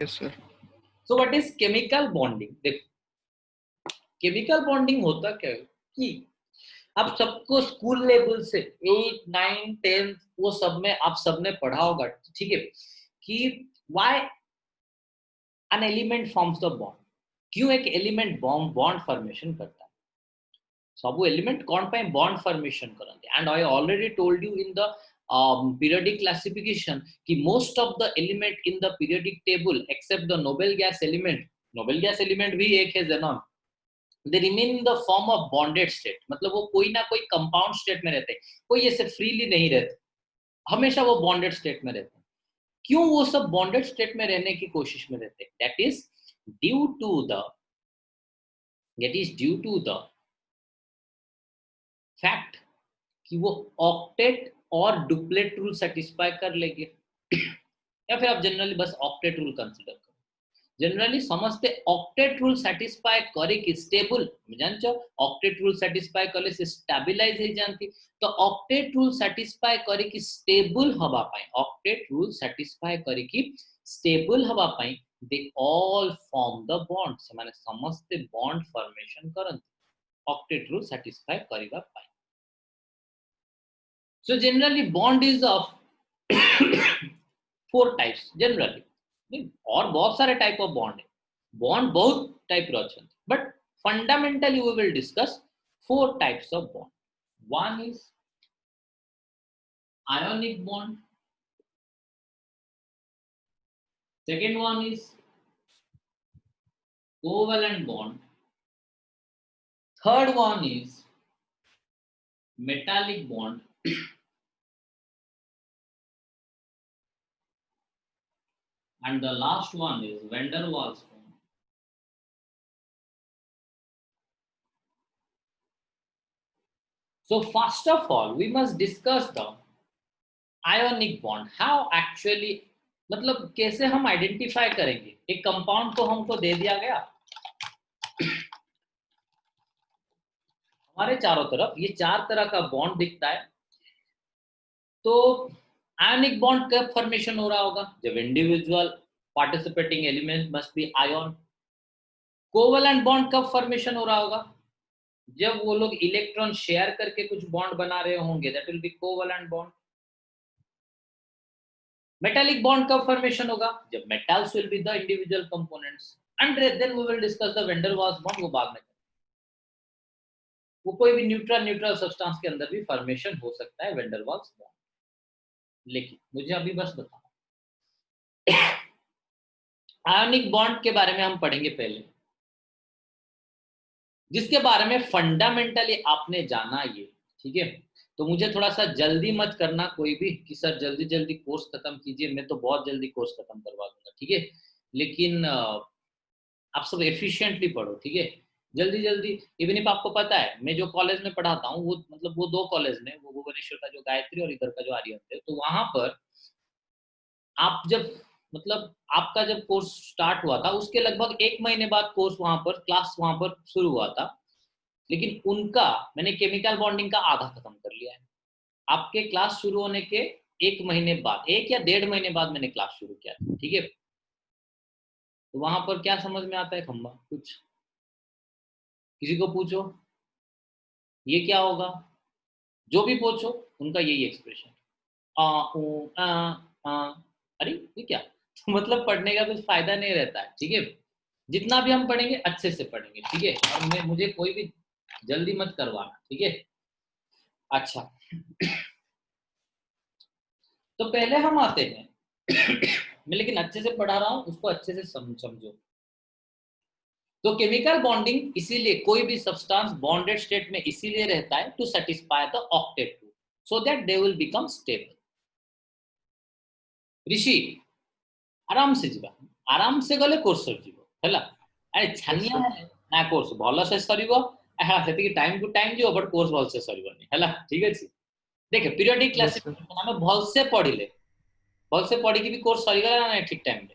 Yes sir. So what is chemical bonding? देखो chemical bonding होता क्या है कि अब सबको स्कूल लेवल से 8 9 10 वो सब में आप सबने पढ़ा होगा, ठीक है, कि why an element forms the bond, क्यों एक एलिमेंट बॉन्ड फॉर्मेशन करता है। सब एलिमेंट कौन पे बॉन्ड फॉर्मेशन करते हैं, and I already told you in the periodic classification कि most of the element in the periodic table except the noble gas element भी एक है xenon, they remain in the form of bonded state, मतलब वो कोई ना कोई compound state में रहते हैं, कोई ऐसे फ्रीली नहीं रहते, हमेशा वो बॉन्डेड स्टेट में रहते हैं। क्यों वो सब बॉन्डेड स्टेट में रहने की कोशिश में रहते हैं? Due to the that is due to the fact कि वो ऑक्टेट और डुप्लेट रूल सेटिस्फाई कर लेंगे या फिर आप जनरली बस ऑक्टेट रूल कंसीडर करो। जनरली समझते ऑक्टेट रूल सेटिस्फाई करे कि स्टेबल जानছো ऑक्टेट रूल सेटिस्फाई करले से स्टेबलाइज हो जानती, तो ऑक्टेट रूल सेटिस्फाई करे कि स्टेबल हवा पाए, ऑक्टेट रूल सेटिस्फाई करे कि स्टेबल हवा पाए, they all form the bond, से माने समस्ते बॉन्ड फॉर्मेशन करंती ऑक्टेट रूल सेटिस्फाई करिवा पाए। So generally bond is of four types generally, और बहुत सारे टाइप ऑफ बॉन्ड है, बॉन्ड बहुत टाइप रो अछन, but fundamentally we will discuss four types of bond. One is ionic bond, second one is covalent bond, third one is metallic bond, and the last one is van der Waals bond. So first of all we must discuss the ionic bond, how actually, मतलब कैसे हम identify करेंगे एक compound को हमको दे दिया गया हमारे चारों तरफ ये चार तरह का बॉन्ड दिखता है, तो आयोनिक बॉन्ड कब फॉर्मेशन हो रहा होगा? जब individual participating element must be ion. Covalent bond कब फॉर्मेशन हो रहा होगा? जब वो लोग इलेक्ट्रॉन शेयर करके कुछ बॉन्ड बना रहे होंगे, that will be covalent bond. Metallic bond कब फॉर्मेशन होगा? जब metals will be the individual components, and then we will discuss the van der Waals bond, वो बाद में, वो कोई भी न्यूट्रल सब्सटेंस के अंदर भी फॉर्मेशन हो सकता है वैन डेर वाल्स बॉन्ड। लेकिन मुझे अभी बस बताओ आयोनिक बॉन्ड के बारे में हम पढ़ेंगे पहले, जिसके बारे में फंडामेंटली आपने जाना ये, ठीक है। तो मुझे थोड़ा सा जल्दी मत करना कोई भी कि सर जल्दी जल्दी कोर्स खत्म कीजिए, मैं तो बहुत जल्दी कोर्स खत्म करवा दूंगा, ठीक है। लेकिन आप सब एफिशिएंटली पढ़ो, ठीक है, जल्दी जल्दी। इवन इफ आपको पता है मैं जो कॉलेज में पढ़ाता हूँ वो मतलब वो दो कॉलेज में, वो भुवनेश्वर का जो गायत्री और इधर का जो आर्यन है, तो वहां पर आप जब मतलब आपका जब कोर्स स्टार्ट हुआ था उसके लगभग एक महीने बाद कोर्स वहां पर क्लास वहां पर शुरू हुआ था, लेकिन उनका मैंने केमिकल बॉन्डिंग का आधा खत्म कर लिया है। आपके क्लास शुरू होने के एक महीने बाद, एक या 1.5 महीने बाद मैंने क्लास शुरू किया था, ठीक है। तो वहां पर क्या समझ में आता है खंबा? कुछ किसी को पूछो ये क्या होगा, जो भी पूछो उनका यही एक्सप्रेशन, आ ऊ आ आ, अरे ये क्या तो मतलब पढ़ने का कुछ फायदा नहीं रहता है, ठीक है। जितना भी हम पढ़ेंगे अच्छे से पढ़ेंगे, ठीक है, और मुझे कोई भी जल्दी मत करवाना, ठीक है। अच्छा तो पहले हम आते हैं मैं लेकिन अच्छे से पढ़ा रहा हूँ, उसको अच्छे से समझो। तो केमिकल बॉन्डिंग इसीलिए कोई भी सब्सटेंस बॉन्डेड स्टेट में इसीलिए रहता है to satisfy the octet rule, so that they will become stable. ऋषि आराम से जीवा, आराम से गले कोर्स जीव है, अरे यस छानिया सर। है ना कोर्स भल से सर से टाइम टू टाइम जीव, बट कोर्स भल से सरनी है, ठीक है। देखे पीरियोडिक यस सर। क्लासिफिकेशन आम भल से पढ़िले, भल से पढ़ी भी कोर्स सरीगला ना ठीक टाइम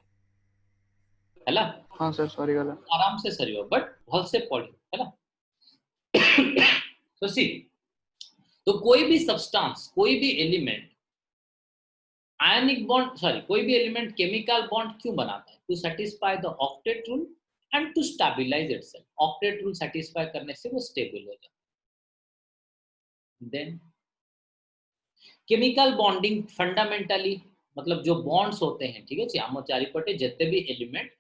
है, हाँ सर, सॉरी गला। आराम से सर, बट भल से पढ़ी है। तो सी, तो कोई भी सब्सटेंस कोई भी एलिमेंट आयनिक बॉन्ड सॉरी कोई भी एलिमेंट केमिकल बॉन्ड क्यों बनाता है? To satisfy the octet rule and to stabilise itself. Octet rule satisfy करने से वो स्टेबल हो जाता है। देन केमिकल बॉन्डिंग फंडामेंटली मतलब जो बॉन्ड्स होते हैं, ठीक है जी, आम चारिपटे जिते भी एलिमेंट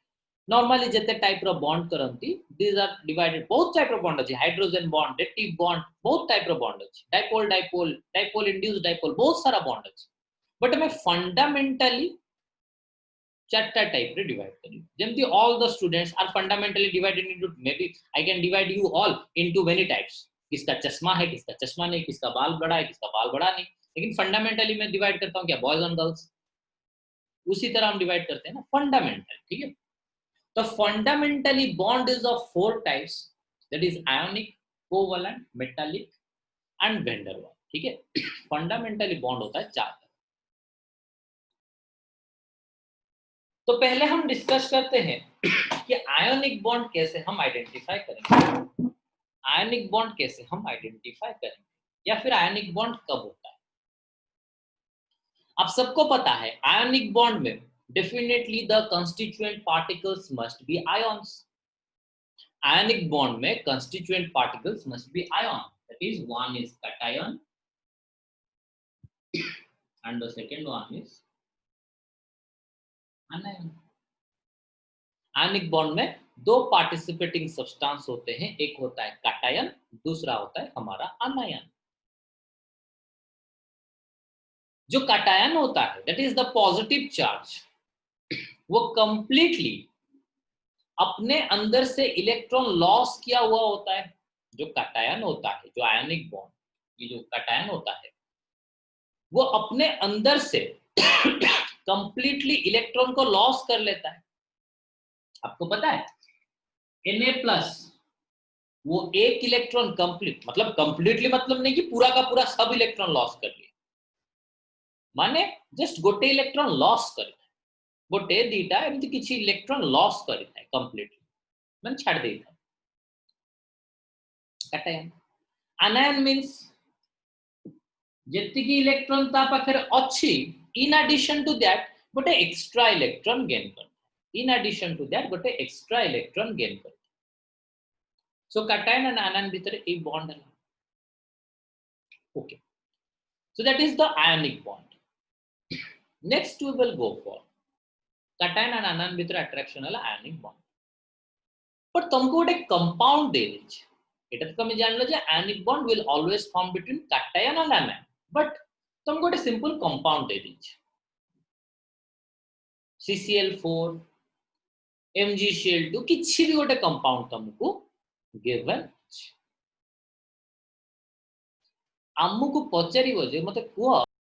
नॉर्मली जिते टाइप रो बॉन्ड करंती दीज आर डिवाइडेड बहुत टाइप रो बॉन्ड अछि, हाइड्रोजन बॉन्ड, रेक्टिव बॉन्ड, बहुत टाइप रो बॉन्ड अछि, dipole dipole, dipole induced dipole, बहुत सारा बॉन्ड अछि। बट हमें फंडामेंटली चारटा टाइप रे डिवाइड करी, जेमती all the students are fundamentally divided into, may be I can divide you all into many types. किसका चश्मा है, किसका चश्मा नहीं, किसका बाल बड़ा है, किसका बाल बड़ा नहीं, लेकिन फंडामेंटली मैं डिवाइड करता हूँ क्या, बॉयज एंड गर्ल्स। उसी तरह हम डिवाइड करते हैं ना फंडामेंटल, ठीक है। तो fundamentally bond is of 4 types, that is ionic, covalent, metallic and van der Waals, ठीक है। फंडामेंटली बॉन्ड होता है 4। तो पहले हम डिस्कस करते हैं कि आयोनिक बॉन्ड कैसे हम आइडेंटिफाई करेंगे। आयोनिक बॉन्ड कैसे हम आइडेंटिफाई करेंगे या फिर आयोनिक बॉन्ड कब होता है। आप सबको पता है आयोनिक बॉन्ड में definitely the constituent particles must be ions. Ionic bond में constituent particles must be ion, that is one is cation and the second one is anion। Ionic bond में 2 पार्टिसिपेटिंग सब्सटेंस होते हैं, एक होता है cation, दूसरा होता है हमारा अनायन। जो कैटायन होता है that is the positive charge, वो कंप्लीटली अपने अंदर से इलेक्ट्रॉन लॉस किया हुआ होता है। जो कैटायन होता है, जो आयनिक बॉन्ड, ये जो कैटायन होता है वो अपने अंदर से कंप्लीटली इलेक्ट्रॉन को लॉस कर लेता है। आपको पता है Na+ वो एक इलेक्ट्रॉन कंप्लीट मतलब कंप्लीटली मतलब नहीं कि पूरा का पूरा सब इलेक्ट्रॉन लॉस कर लिया, माने जस्ट गोटे इलेक्ट्रॉन लॉस कर, गोटे दीटा एमती किसी इलेक्ट्रॉन लॉस कर कंप्लीटली मैंने छाड़ दे कैटायन। अनायन मींस जेतिकी इलेक्ट्रॉन ता पाखरे अछि इन एडिशन टू दैट गोटे एक्स्ट्रा इलेक्ट्रॉन गेन कर, इन एडिशन टू दैट गोटे एक्स्ट्रा इलेक्ट्रॉन गेन कर। सो कैटायन एंड आयन भीतर ए बॉन्ड है, okay. So that is the ionic bond. Next we will go for cation and anion भीतर attraction है ionic bond. पर तुमको गोटे compound दे देछि, एटा तो तुम जान लो जे ionic bond will always form between cation and ion, but तुमको गोटे सिंपल कंपाउंड दे देछि CCl4 MgCl2 किछि भी गोटे कंपाउंड तुमको गिवन। आमको पचारिबो जे मते कुह